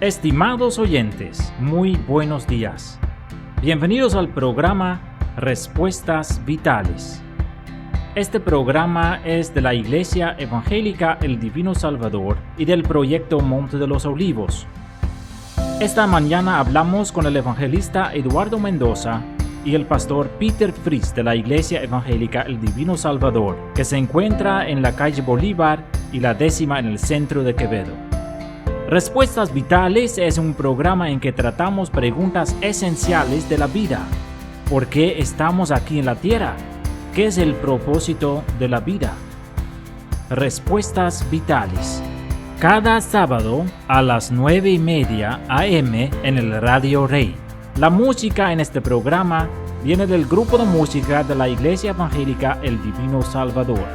Estimados oyentes, muy buenos días. Bienvenidos al programa Respuestas Vitales. Este programa es de la Iglesia Evangélica El Divino Salvador y del proyecto Monte de los Olivos. Esta mañana hablamos con el evangelista Eduardo Mendoza y el pastor Peter Fries de la Iglesia Evangélica El Divino Salvador, que se encuentra en la calle Bolívar y la 10ª en el centro de Quevedo. Respuestas Vitales es un programa en que tratamos preguntas esenciales de la vida. ¿Por qué estamos aquí en la tierra? ¿Qué es el propósito de la vida? Respuestas Vitales. Cada sábado a las 9:30 a.m. en el Radio Rey. La música en este programa viene del grupo de música de la Iglesia Evangélica El Divino Salvador.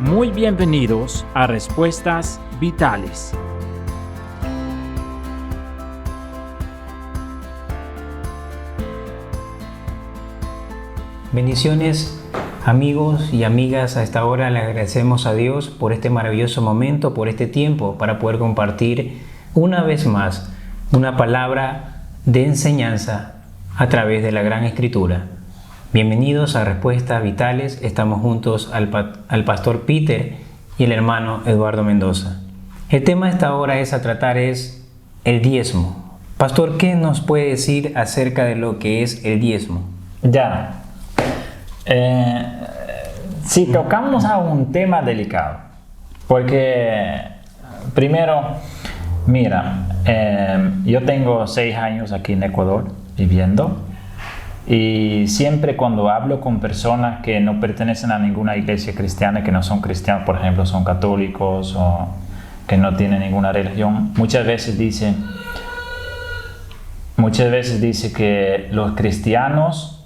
Muy bienvenidos a Respuestas Vitales. Bendiciones, amigos y amigas. A esta hora le agradecemos a Dios por este maravilloso momento, por este tiempo, para poder compartir una vez más una palabra de enseñanza a través de la Gran Escritura. Bienvenidos a Respuestas Vitales. Estamos juntos al pastor Peter y el hermano Eduardo Mendoza. El tema de esta hora a tratar es el diezmo. Pastor, ¿qué nos puede decir acerca de lo que es el diezmo? Si tocamos a un tema delicado, porque primero, mira, yo tengo 6 años aquí en Ecuador viviendo y siempre cuando hablo con personas que no pertenecen a ninguna iglesia cristiana, que no son cristianos, por ejemplo, son católicos o que no tienen ninguna religión, muchas veces dice que los cristianos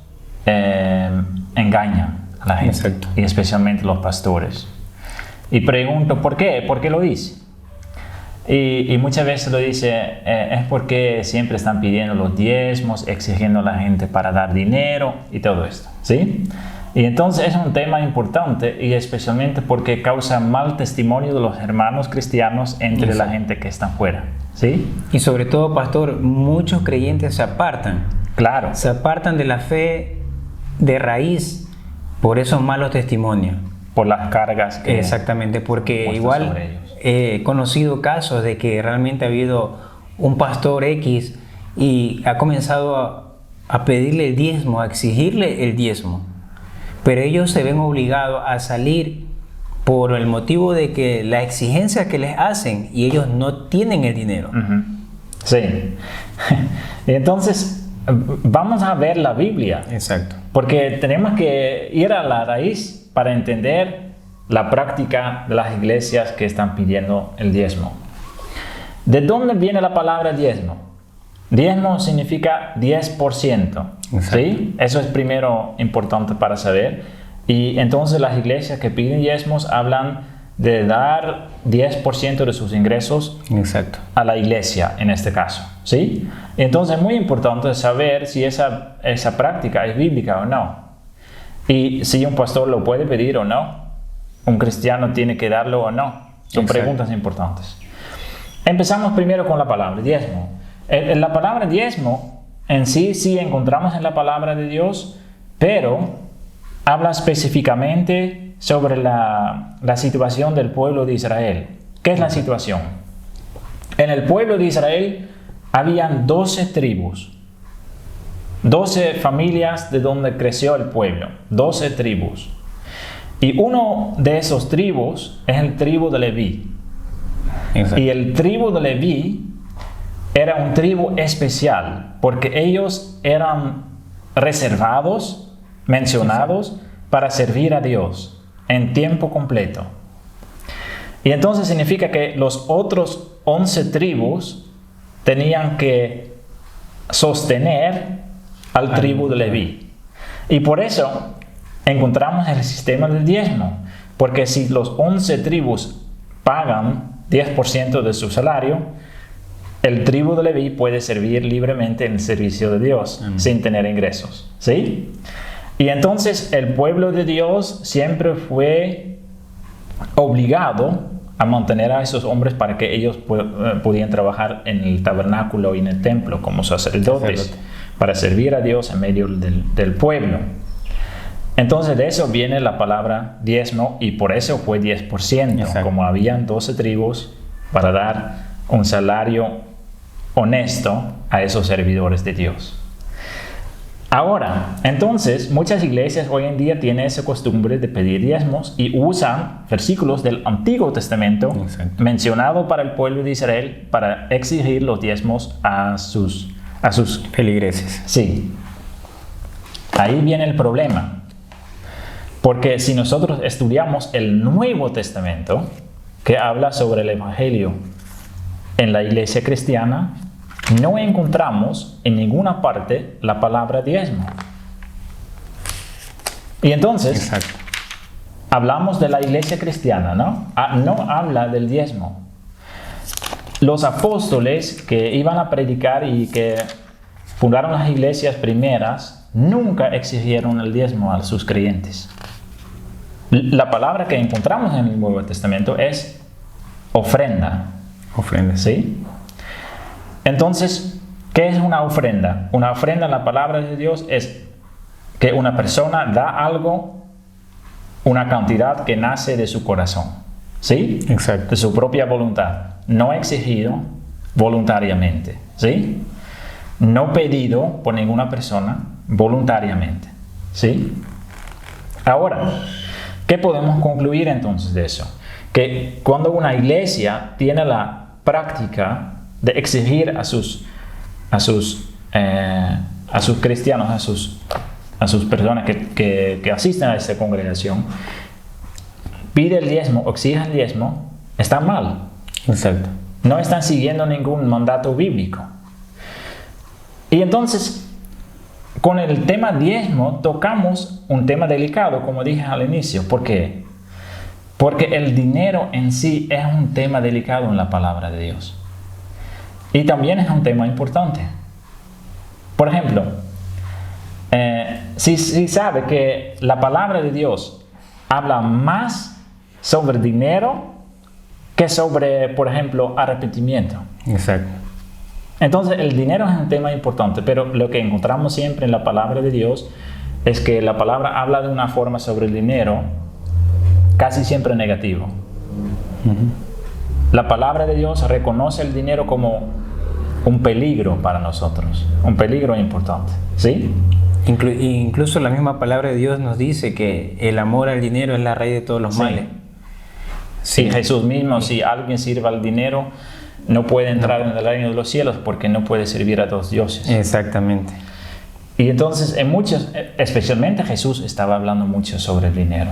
engañan a la gente. Exacto. Y especialmente los pastores. Y pregunto, ¿por qué? ¿Por qué lo dice? Y muchas veces lo dice, es porque siempre están pidiendo los diezmos, exigiendo a la gente para dar dinero y todo esto, ¿sí? Y entonces es un tema importante y especialmente porque causa mal testimonio de los hermanos cristianos entre Exacto. La gente que está fuera, ¿sí? Y sobre todo, pastor, muchos creyentes se apartan. Claro. Se apartan de la fe de raíz por esos malos testimonios. Por las cargas que exactamente, porque igual he conocido casos de que realmente ha habido un pastor X y ha comenzado a pedirle el diezmo, a exigirle el diezmo, pero ellos se ven obligados a salir por el motivo de que la exigencia que les hacen y ellos no tienen el dinero. Uh-huh. Sí. Entonces vamos a ver la Biblia. Exacto. Porque tenemos que ir a la raíz para entender la práctica de las iglesias que están pidiendo el diezmo. ¿De dónde viene la palabra diezmo? Diezmo significa 10%. ¿Sí? Eso es primero importante para saber. Y entonces las iglesias que piden diezmos hablan de dar 10% de sus ingresos Exacto. a la iglesia en este caso, ¿sí? Entonces es muy importante saber si esa práctica es bíblica o no. Y si un pastor lo puede pedir o no. Un cristiano tiene que darlo o no. Son Exacto. Preguntas importantes. Empezamos primero con la palabra diezmo. La palabra diezmo en sí encontramos en la palabra de Dios, pero habla específicamente sobre la situación del pueblo de Israel. ¿Qué es la situación? En el pueblo de Israel habían 12 tribus, 12 familias de donde creció el pueblo, 12 tribus. Y uno de esos tribus es el tribu de Leví. Exacto. Y el tribu de Leví era un tribu especial porque ellos eran reservados, mencionados para servir a Dios en tiempo completo. Y entonces significa que los otros 11 tribus tenían que sostener al tribu de Leví. Y por eso encontramos el sistema del diezmo. Porque si los 11 tribus pagan 10% de su salario, el tribu de Leví puede servir libremente en el servicio de Dios sin tener ingresos. ¿Sí? Y entonces el pueblo de Dios siempre fue obligado a a mantener a esos hombres para que ellos pudieran trabajar en el tabernáculo y en el templo como sacerdotes, para servir a Dios en medio del pueblo. Entonces de eso viene la palabra diezmo, y por eso fue 10%. Exacto. Como habían 12 tribus, para dar un salario honesto a esos servidores de Dios. Ahora, entonces, muchas iglesias hoy en día tienen esa costumbre de pedir diezmos y usan versículos del Antiguo Testamento mencionados para el pueblo de Israel para exigir los diezmos a sus feligreses. Sí. Ahí viene el problema. Porque si nosotros estudiamos el Nuevo Testamento, que habla sobre el Evangelio en la iglesia cristiana, no encontramos en ninguna parte la palabra diezmo. Y entonces, hablamos de la iglesia cristiana, ¿no? No habla del diezmo. Los apóstoles que iban a predicar y que fundaron las iglesias primeras, nunca exigieron el diezmo a sus creyentes. La palabra que encontramos en el Nuevo Testamento es ofrenda. Ofrenda. ¿Sí? Entonces, ¿qué es una ofrenda? Una ofrenda en la palabra de Dios es que una persona da algo, una cantidad que nace de su corazón. ¿Sí? Exacto. De su propia voluntad. No exigido voluntariamente. ¿Sí? No pedido por ninguna persona voluntariamente. ¿Sí? Ahora, ¿qué podemos concluir entonces de eso? Que cuando una iglesia tiene la práctica de exigir a sus cristianos, a sus personas que asisten a esta congregación, pide el diezmo, exige el diezmo, está mal. Exacto. No están siguiendo ningún mandato bíblico. Y entonces, con el tema diezmo, tocamos un tema delicado, como dije al inicio. ¿Por qué? Porque el dinero en sí es un tema delicado en la palabra de Dios. Y también es un tema importante. Por ejemplo, si sabe que la palabra de Dios habla más sobre dinero que sobre, por ejemplo, arrepentimiento. Exacto. Entonces, el dinero es un tema importante, pero lo que encontramos siempre en la palabra de Dios es que la palabra habla de una forma sobre el dinero casi siempre negativo. La palabra de Dios reconoce el dinero como un peligro para nosotros, un peligro importante, ¿sí? Incluso la misma palabra de Dios nos dice que el amor al dinero es la raíz de todos los males. Sí, Jesús mismo, si alguien sirve al dinero, no puede entrar en el reino de los cielos porque no puede servir a dos dioses. Exactamente. Y entonces, en muchos, especialmente Jesús estaba hablando mucho sobre el dinero.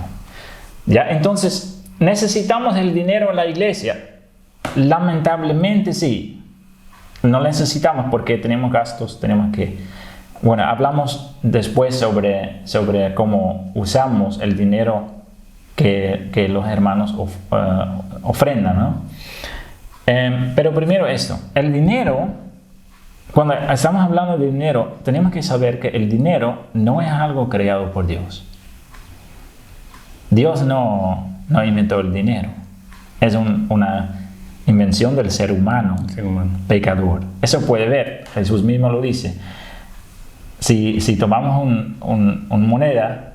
¿Ya? Entonces, ¿necesitamos el dinero en la iglesia? Lamentablemente sí. No necesitamos porque tenemos gastos, tenemos que... Bueno, hablamos después sobre cómo usamos el dinero que los hermanos ofrendan, ¿no? Pero primero esto, el dinero, cuando estamos hablando de dinero, tenemos que saber que el dinero no es algo creado por Dios. Dios no inventó el dinero. Es una invención del ser humano, pecador. Eso puede ver, Jesús mismo lo dice. Si tomamos una moneda,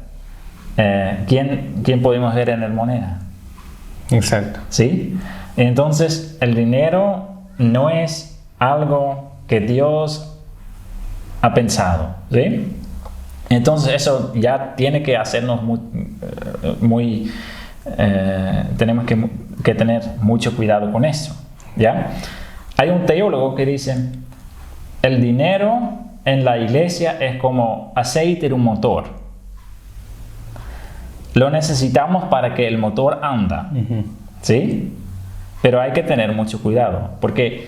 ¿quién podemos ver en la moneda? Exacto. ¿Sí? Entonces, el dinero no es algo que Dios ha pensado, ¿sí? Entonces, eso ya tiene que hacernos tenemos que tener mucho cuidado con eso, ¿ya? Hay un teólogo que dice, el dinero en la iglesia es como aceite de un motor. Lo necesitamos para que el motor anda, ¿sí? Pero hay que tener mucho cuidado, porque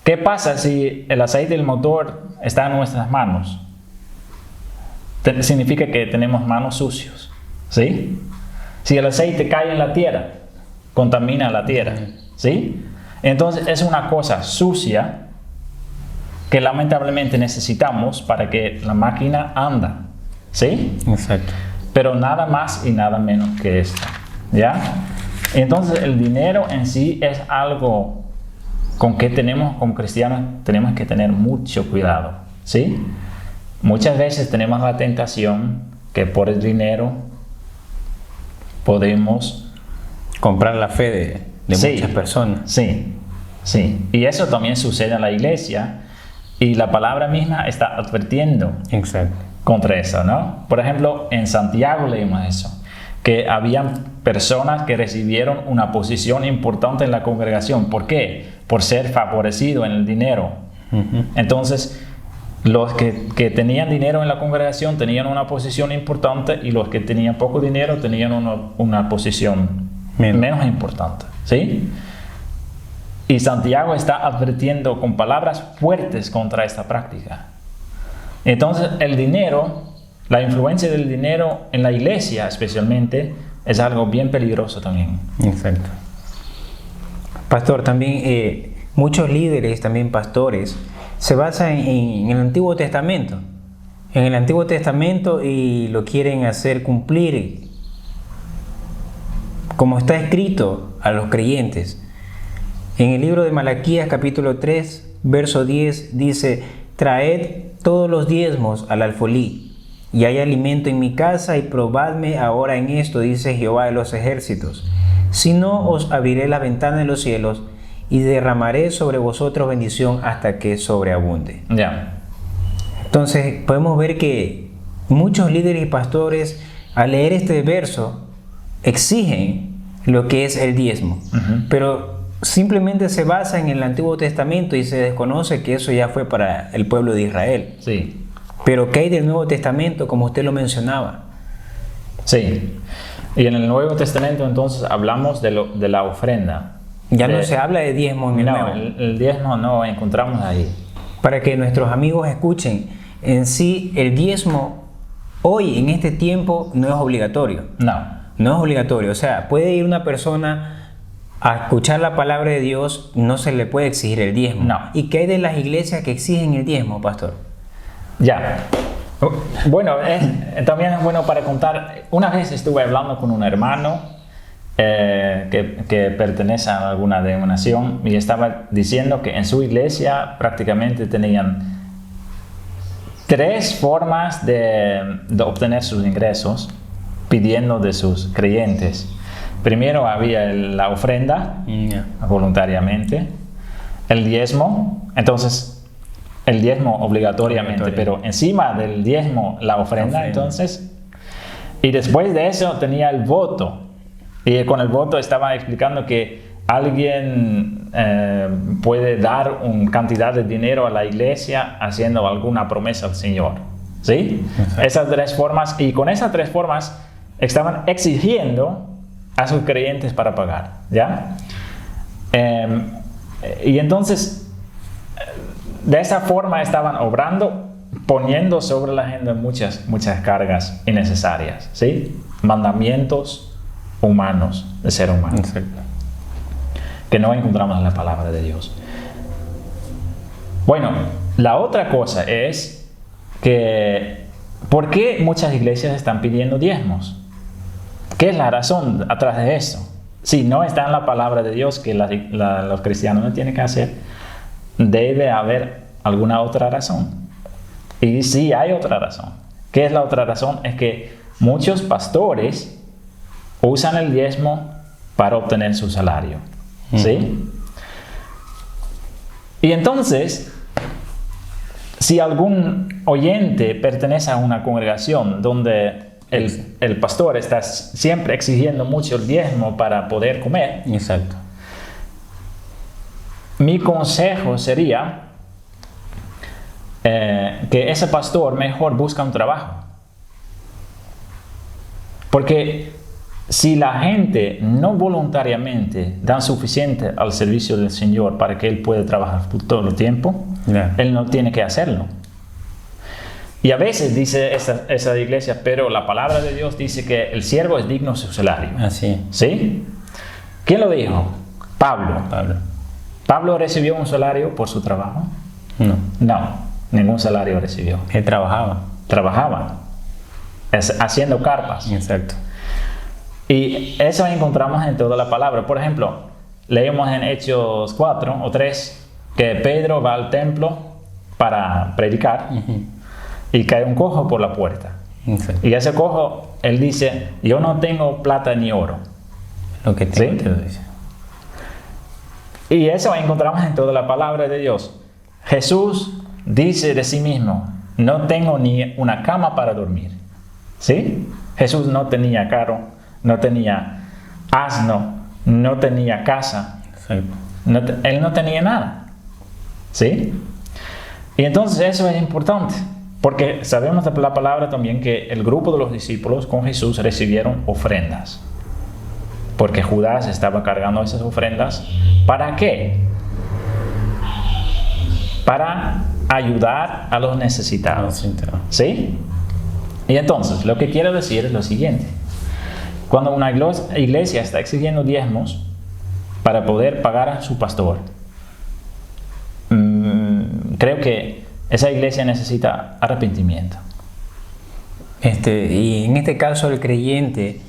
¿qué pasa si el aceite del motor está en nuestras manos? Significa que tenemos manos sucios, ¿sí? Si el aceite cae en la tierra, contamina la tierra, ¿sí? Entonces es una cosa sucia que lamentablemente necesitamos para que la máquina anda, ¿sí? Exacto. Pero nada más y nada menos que esto, ¿ya? Entonces el dinero en sí es algo con que tenemos como cristianos tenemos que tener mucho cuidado, ¿sí? Muchas veces tenemos la tentación que por el dinero podemos comprar la fe de muchas personas. Sí, sí. Y eso también sucede en la iglesia y la palabra misma está advirtiendo Exacto. contra eso, ¿no? Por ejemplo, en Santiago leímos eso, que habían personas que recibieron una posición importante en la congregación. ¿Por qué? Por ser favorecido en el dinero. Entonces, los que tenían dinero en la congregación tenían una posición importante y los que tenían poco dinero tenían una posición menos importante, ¿sí? Y Santiago está advirtiendo con palabras fuertes contra esta práctica. Entonces, el dinero, la influencia del dinero en la iglesia especialmente, es algo bien peligroso también. Exacto. Pastor, también muchos líderes, también pastores, se basan en el Antiguo Testamento. En el Antiguo Testamento y lo quieren hacer cumplir como está escrito a los creyentes. En el libro de Malaquías capítulo 3, verso 10 dice: traed todos los diezmos al alfolí, y hay alimento en mi casa, y probadme ahora en esto, dice Jehová de los ejércitos. Si no, os abriré la ventana de los cielos y derramaré sobre vosotros bendición hasta que sobreabunde. Ya. Entonces podemos ver que muchos líderes y pastores al leer este verso exigen lo que es el diezmo, pero simplemente se basa en el Antiguo Testamento y se desconoce que eso ya fue para el pueblo de Israel. Sí. Pero ¿qué hay del Nuevo Testamento, como usted lo mencionaba? Sí. Y en el Nuevo Testamento entonces hablamos de la ofrenda. Ya no se habla de diezmo en el Nuevo. El diezmo no encontramos ahí. Para que nuestros amigos escuchen, en sí el diezmo hoy en este tiempo no es obligatorio. No es obligatorio. O sea, puede ir una persona a escuchar la palabra de Dios, no se le puede exigir el diezmo. No. ¿Y qué hay de las iglesias que exigen el diezmo, pastor? Ya. Bueno, también es bueno para contar. Una vez estuve hablando con un hermano que pertenece a alguna denominación y estaba diciendo que en su iglesia prácticamente tenían 3 formas de obtener sus ingresos pidiendo de sus creyentes. Primero había la ofrenda, voluntariamente, el diezmo, entonces el diezmo obligatoriamente, pero encima del diezmo la ofrenda, entonces, y después de eso tenía el voto, y con el voto estaba explicando que alguien puede dar una cantidad de dinero a la iglesia haciendo alguna promesa al Señor, ¿sí? Esas 3 formas, y con esas 3 formas estaban exigiendo a sus creyentes para pagar, ¿ya? Y entonces, de esa forma estaban obrando, poniendo sobre la gente muchas cargas innecesarias, ¿sí? Mandamientos humanos, de ser humano, que no encontramos en la palabra de Dios. Bueno, la otra cosa es que, ¿por qué muchas iglesias están pidiendo diezmos? ¿Qué es la razón atrás de eso? Si no está en la palabra de Dios que los cristianos no tienen que hacer, debe haber alguna otra razón. Y sí hay otra razón. ¿Qué es la otra razón? Es que muchos pastores usan el diezmo para obtener su salario, ¿sí? Y entonces, si algún oyente pertenece a una congregación donde el pastor está siempre exigiendo mucho el diezmo para poder comer, Exacto. mi consejo sería que ese pastor mejor busca un trabajo. Porque si la gente no voluntariamente da suficiente al servicio del Señor para que él pueda trabajar todo el tiempo, él no tiene que hacerlo. Y a veces dice esa iglesia, pero la palabra de Dios dice que el siervo es digno de su salario. Así. ¿Sí? ¿Quién lo dijo? Pablo. ¿Pablo recibió un salario por su trabajo? No, ningún salario recibió. Él trabajaba. Haciendo carpas. Exacto. Y eso encontramos en toda la palabra. Por ejemplo, leemos en Hechos 4 o 3 que Pedro va al templo para predicar y cae un cojo por la puerta. Y ese cojo, él dice, yo no tengo plata ni oro. Lo que tengo, ¿Sí? te lo dice. Y eso encontramos en toda la palabra de Dios. Jesús dice de sí mismo, no tengo ni una cama para dormir. ¿Sí? Jesús no tenía carro, no tenía asno, no tenía casa. Exacto. Él no tenía nada. ¿Sí? Y entonces eso es importante, porque sabemos de la palabra también que el grupo de los discípulos con Jesús recibieron ofrendas. Porque Judas estaba cargando esas ofrendas. ¿Para qué? Para ayudar a los necesitados. ¿Sí? Y entonces, lo que quiero decir es lo siguiente. Cuando una iglesia está exigiendo diezmos para poder pagar a su pastor, creo que esa iglesia necesita arrepentimiento. Y en este caso el creyente,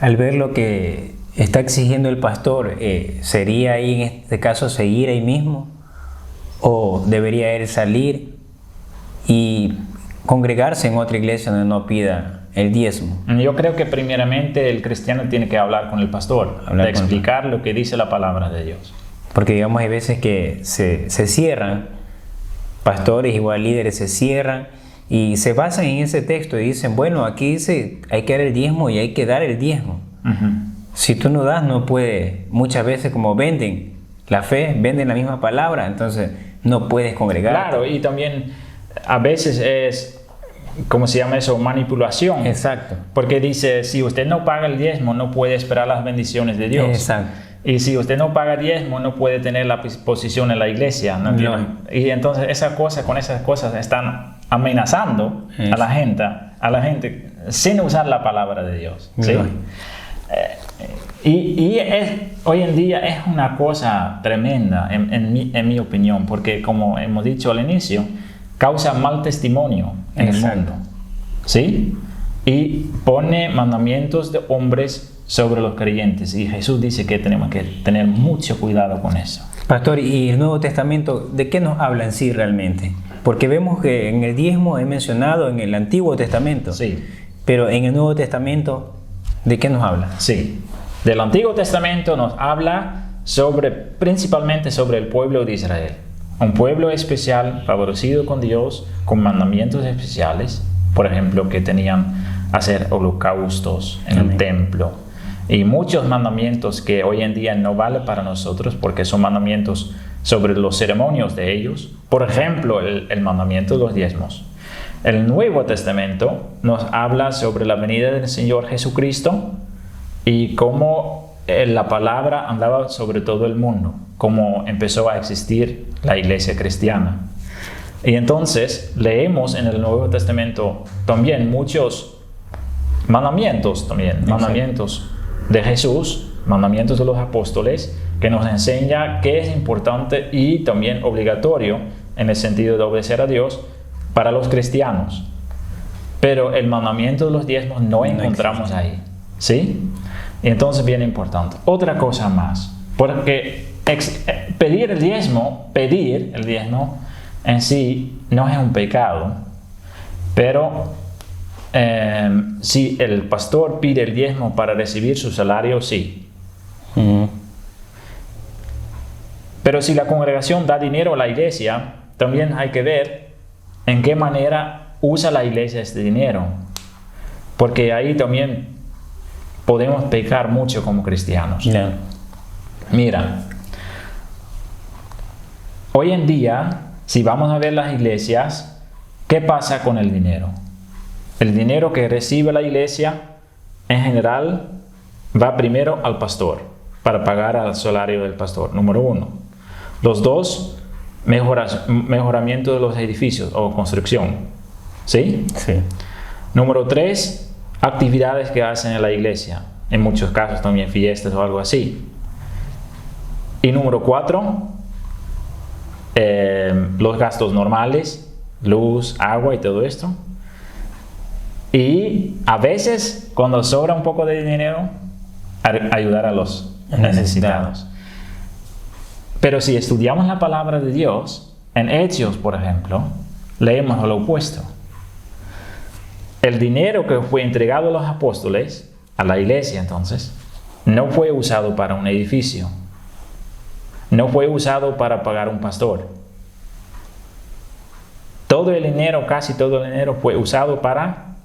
al ver lo que está exigiendo el pastor, ¿sería ahí en este caso seguir ahí mismo? ¿O debería él salir y congregarse en otra iglesia donde no pida el diezmo? Yo creo que primeramente el cristiano tiene que hablar con el pastor, explicar lo que dice la palabra de Dios. Porque digamos hay veces que se cierran, pastores igual líderes se cierran y se basan en ese texto y dicen, bueno, aquí dice hay que dar el diezmo y hay que dar el diezmo. Si tú no das, no puedes. Muchas veces como venden la fe, venden la misma palabra, entonces no puedes congregarte. Claro, y también a veces es, ¿cómo se llama eso? Manipulación. Exacto. Porque dice, si usted no paga el diezmo, no puede esperar las bendiciones de Dios. Exacto. Y si usted no paga diezmo, no puede tener la posición en la iglesia. ¿No? Y entonces con esas cosas están amenazando a la gente sin usar la palabra de Dios. ¿Sí? Hoy en día es una cosa tremenda, en mi opinión, porque como hemos dicho al inicio, causa mal testimonio en el mundo. ¿Sí? Y pone mandamientos de hombres sobre los creyentes. Y Jesús dice que tenemos que tener mucho cuidado con eso. Pastor, ¿y el Nuevo Testamento de qué nos habla en sí realmente? Porque vemos que en el diezmo es mencionado en el Antiguo Testamento. Sí. Pero en el Nuevo Testamento, ¿de qué nos habla? Sí. Del Antiguo Testamento nos habla principalmente sobre el pueblo de Israel. Un pueblo especial, favorecido con Dios, con mandamientos especiales. Por ejemplo, que tenían hacer holocaustos en el templo. Y muchos mandamientos que hoy en día no valen para nosotros porque son mandamientos sobre los ceremonios de ellos. Por ejemplo, el mandamiento de los diezmos. El Nuevo Testamento nos habla sobre la venida del Señor Jesucristo y cómo la palabra andaba sobre todo el mundo, cómo empezó a existir la iglesia cristiana. Y entonces leemos en el Nuevo Testamento también muchos mandamientos, mandamientos de Jesús, mandamientos de los apóstoles, que nos enseña qué es importante y también obligatorio en el sentido de obedecer a Dios para los cristianos. Pero el mandamiento de los diezmos no encontramos ahí. ¿Sí? Y entonces bien importante. Otra cosa más, porque pedir el diezmo en sí no es un pecado, pero si el pastor pide el diezmo para recibir su salario, sí. Pero si la congregación da dinero a la iglesia, también hay que ver en qué manera usa la iglesia este dinero, porque ahí también podemos pecar mucho como cristianos. Mira, hoy en día, si vamos a ver las iglesias, ¿qué pasa con el dinero? El dinero que recibe la iglesia, en general, va primero al pastor, para pagar al salario del pastor, número 1. Los 2, mejoramiento de los edificios o construcción. ¿Sí? Sí. Número 3, actividades que hacen en la iglesia. En muchos casos también fiestas o algo así. Y número 4, los gastos normales, luz, agua y todo esto. Y a veces, cuando sobra un poco de dinero, ayudar a los necesitados. Pero si estudiamos la palabra de Dios, en Hechos, por ejemplo, leemos lo opuesto. El dinero que fue entregado a los apóstoles, a la iglesia entonces, no fue usado para un edificio. No fue usado para pagar un pastor. Todo el dinero, casi todo el dinero, fue usado para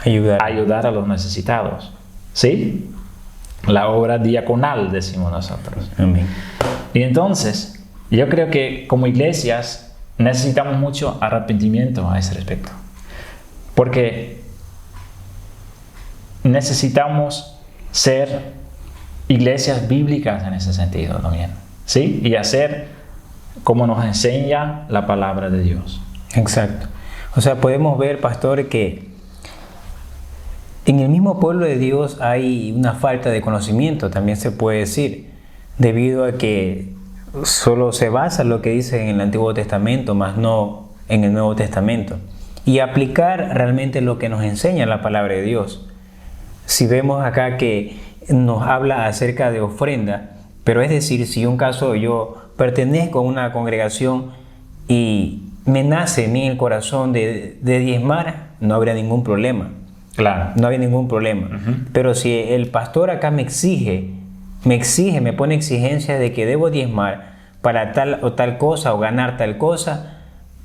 ayudar a los necesitados. ¿Sí? La obra diaconal, decimos nosotros. Amén. Y entonces, yo creo que como iglesias necesitamos mucho arrepentimiento a ese respecto. Porque necesitamos ser iglesias bíblicas en ese sentido también. ¿Sí? Y hacer como nos enseña la palabra de Dios. Exacto. O sea, podemos ver, pastor, que en el mismo pueblo de Dios hay una falta de conocimiento, también se puede decir, debido a que solo se basa en lo que dice en el Antiguo Testamento, más no en el Nuevo Testamento. Y aplicar realmente lo que nos enseña la palabra de Dios. Si vemos acá que nos habla acerca de ofrenda, pero es decir, si un caso yo pertenezco a una congregación y me nace en mí el corazón de diezmar, no habría ningún problema. Claro. No había ningún problema. Pero si el pastor acá me pone exigencias de que debo diezmar para tal o tal cosa o ganar tal cosa,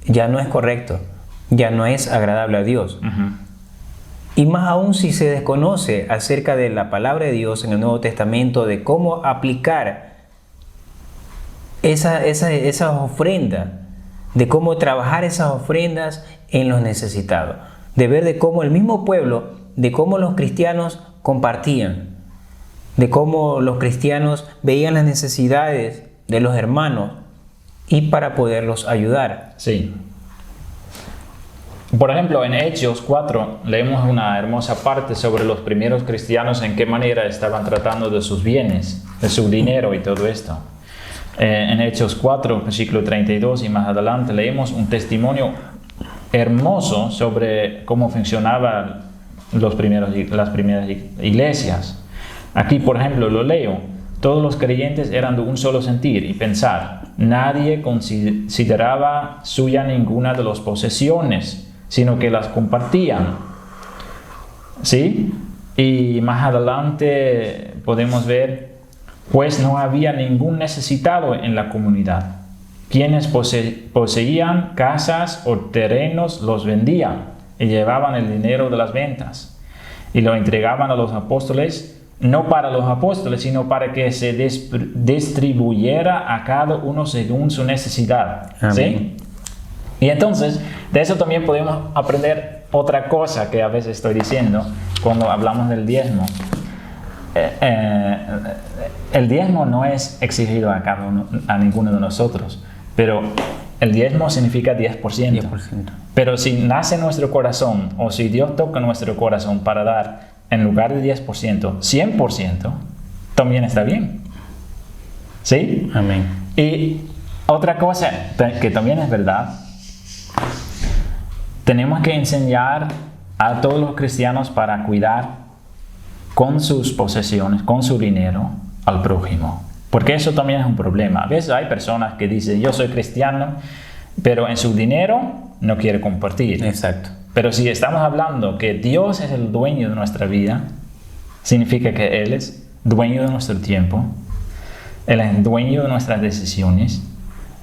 ya no es correcto, ya no es agradable a Dios. Y más aún si se desconoce acerca de la palabra de Dios en el Nuevo Testamento, de cómo aplicar esas ofrendas, de cómo trabajar esas ofrendas en los necesitados, de ver de cómo el mismo pueblo, de cómo los cristianos compartían, de cómo los cristianos veían las necesidades de los hermanos y para poderlos ayudar. Sí. Por ejemplo, en Hechos 4 leemos una hermosa parte sobre los primeros cristianos, en qué manera estaban tratando de sus bienes, de su dinero y todo esto. En Hechos 4, versículo 32 y más adelante, leemos un testimonio hermoso sobre cómo funcionaban las primeras iglesias. Aquí, por ejemplo, lo leo. Todos los creyentes eran de un solo sentir y pensar. Nadie consideraba suya ninguna de las posesiones, sino que las compartían. ¿Sí? Y más adelante podemos ver, pues no había ningún necesitado en la comunidad. Quienes poseían casas o terrenos los vendían y llevaban el dinero de las ventas y lo entregaban a los apóstoles, no para los apóstoles, sino para que se distribuyera a cada uno según su necesidad. ¿Sí? Y entonces, de eso también podemos aprender otra cosa que a veces estoy diciendo cuando hablamos del diezmo. El diezmo no es exigido a ninguno de nosotros, pero el diezmo significa 10%. 10%. Pero si nace en nuestro corazón, o si Dios toca nuestro corazón para dar en lugar de 10%, 100%, también está bien. ¿Sí? Amén. Y otra cosa que también es verdad, tenemos que enseñar a todos los cristianos para cuidar con sus posesiones, con su dinero, al prójimo. Porque eso también es un problema. A veces hay personas que dicen, yo soy cristiano, pero en su dinero no quiere compartir. Exacto. Pero si estamos hablando que Dios es el dueño de nuestra vida, significa que Él es dueño de nuestro tiempo, Él es dueño de nuestras decisiones,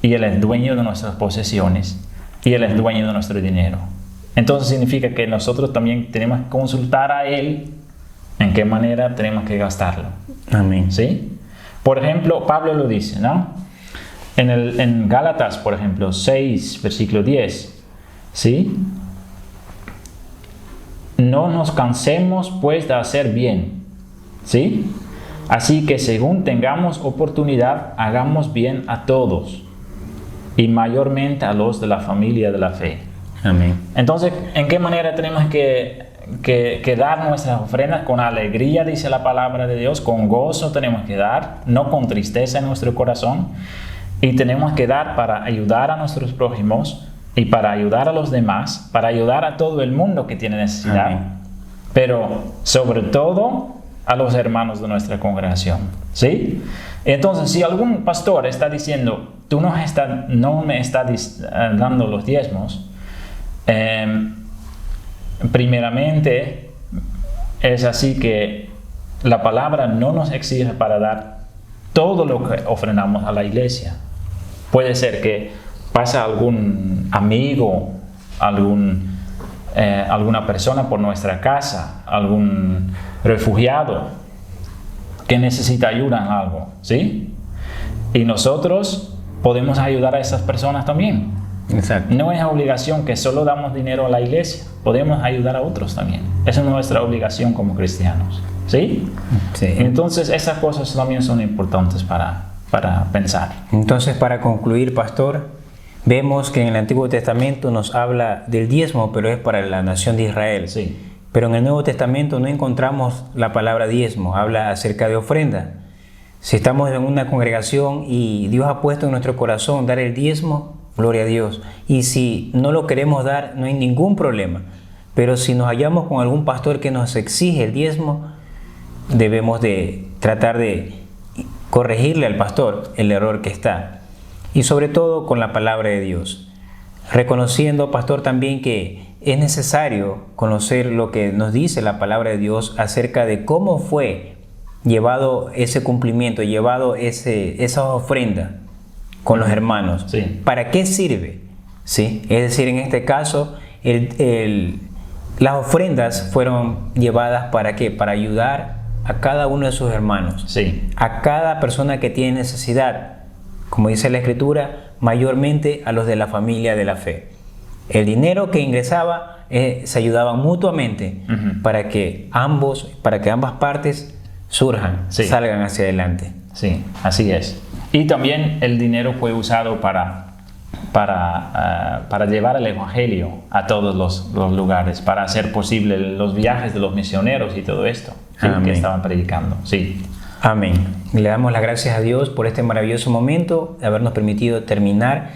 y Él es dueño de nuestras posesiones, y Él es dueño de nuestro dinero. Entonces significa que nosotros también tenemos que consultar a Él en qué manera tenemos que gastarlo. Amén. ¿Sí? Por ejemplo, Pablo lo dice, ¿no? En Gálatas, por ejemplo, 6, versículo 10, ¿sí? No nos cansemos pues de hacer bien, ¿sí? Así que según tengamos oportunidad, hagamos bien a todos, y mayormente a los de la familia de la fe. Amén. Entonces, ¿en qué manera tenemos que dar nuestras ofrendas? Con alegría, dice la palabra de Dios, con gozo tenemos que dar, no con tristeza en nuestro corazón, y tenemos que dar para ayudar a nuestros prójimos y para ayudar a los demás, para ayudar a todo el mundo que tiene necesidad. Amén. Pero sobre todo a los hermanos de nuestra congregación, ¿sí? Entonces, si algún pastor está diciendo, tú no me estás dando los diezmos, primeramente es así que la palabra no nos exige para dar todo lo que ofrendamos a la iglesia. Puede ser que pasa algún amigo, alguna persona por nuestra casa, algún refugiado que necesita ayuda en algo, ¿sí? Y nosotros podemos ayudar a esas personas también. Exacto. No es obligación que solo damos dinero a la iglesia, podemos ayudar a otros también. Esa es nuestra obligación como cristianos, ¿sí? Sí. Entonces esas cosas también son importantes para pensar. Entonces, para concluir, pastor, vemos que en el Antiguo Testamento nos habla del diezmo, pero es para la nación de Israel. Sí. Pero en el Nuevo Testamento no encontramos la palabra diezmo, habla acerca de ofrenda. Si estamos en una congregación y Dios ha puesto en nuestro corazón dar el diezmo, gloria a Dios. Y si no lo queremos dar, no hay ningún problema. Pero si nos hallamos con algún pastor que nos exige el diezmo, debemos de tratar de corregirle al pastor el error que está. Y sobre todo con la palabra de Dios. Reconociendo, pastor, también que es necesario conocer lo que nos dice la palabra de Dios acerca de cómo fue llevado ese cumplimiento, llevado esa ofrenda con los hermanos. Sí. ¿Para qué sirve? ¿Sí? Es decir, en este caso, las ofrendas fueron llevadas ¿para qué? Para ayudar a cada uno de sus hermanos. Sí. A cada persona que tiene necesidad. Como dice la Escritura, mayormente a los de la familia de la fe. El dinero que ingresaba se ayudaban mutuamente para que ambas partes surjan, Sí. salgan hacia adelante. Sí, así es. Y también el dinero fue usado para llevar el evangelio a todos los lugares, para hacer posible los viajes de los misioneros y todo esto, ¿sí? Que estaban predicando. Sí. Amén. Le damos las gracias a Dios por este maravilloso momento, de habernos permitido terminar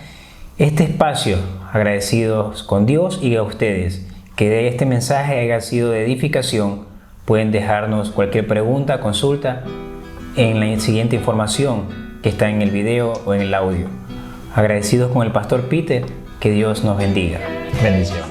este espacio, agradecidos con Dios y a ustedes. Que de este mensaje haya sido de edificación. Pueden dejarnos cualquier pregunta, consulta en la siguiente información que está en el video o en el audio. Agradecidos con el pastor Peter, que Dios nos bendiga. Bendición.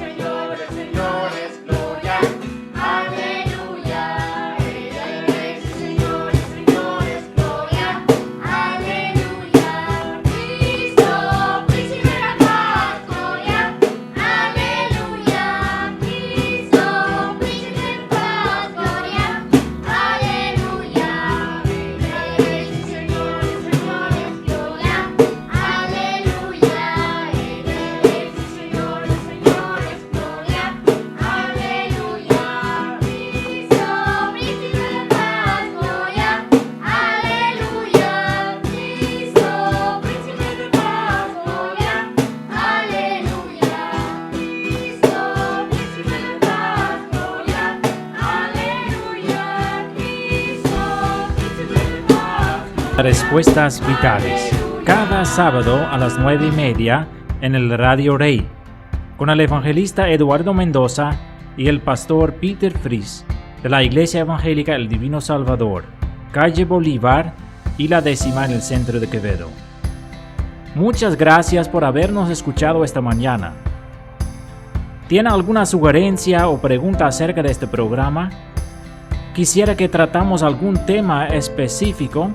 Respuestas Vitales, cada sábado a las 9:30 en el Radio Rey, con el evangelista Eduardo Mendoza y el pastor Peter Fries de la Iglesia Evangélica El Divino Salvador, calle Bolívar y la 10ª en el centro de Quevedo. Muchas gracias por habernos escuchado esta mañana. ¿Tiene alguna sugerencia o pregunta acerca de este programa? ¿Quisiera que tratamos algún tema específico?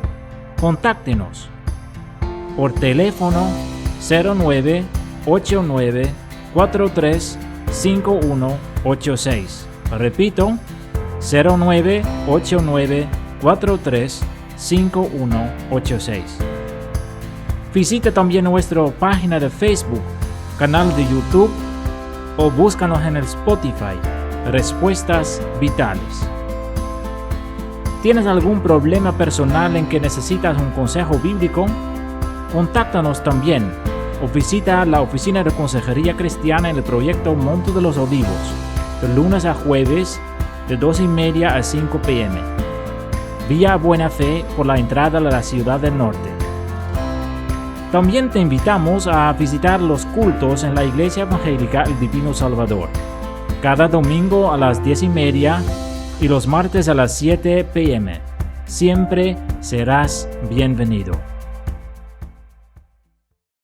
Contáctenos por teléfono 0989-435186. Repito, 0989-435186. Visite también nuestra página de Facebook, canal de YouTube o búscanos en el Spotify, Respuestas Vitales. ¿Tienes algún problema personal en que necesitas un consejo bíblico? Contáctanos también o visita la oficina de Consejería Cristiana en el proyecto Monte de los Olivos, de lunes a jueves, de 2:30 a 5 p.m. Vía Buena Fe por la entrada de la Ciudad del Norte. También te invitamos a visitar los cultos en la Iglesia Evangélica El Divino Salvador, cada domingo a las 10:30 y los martes a las 7 p.m. Siempre serás bienvenido.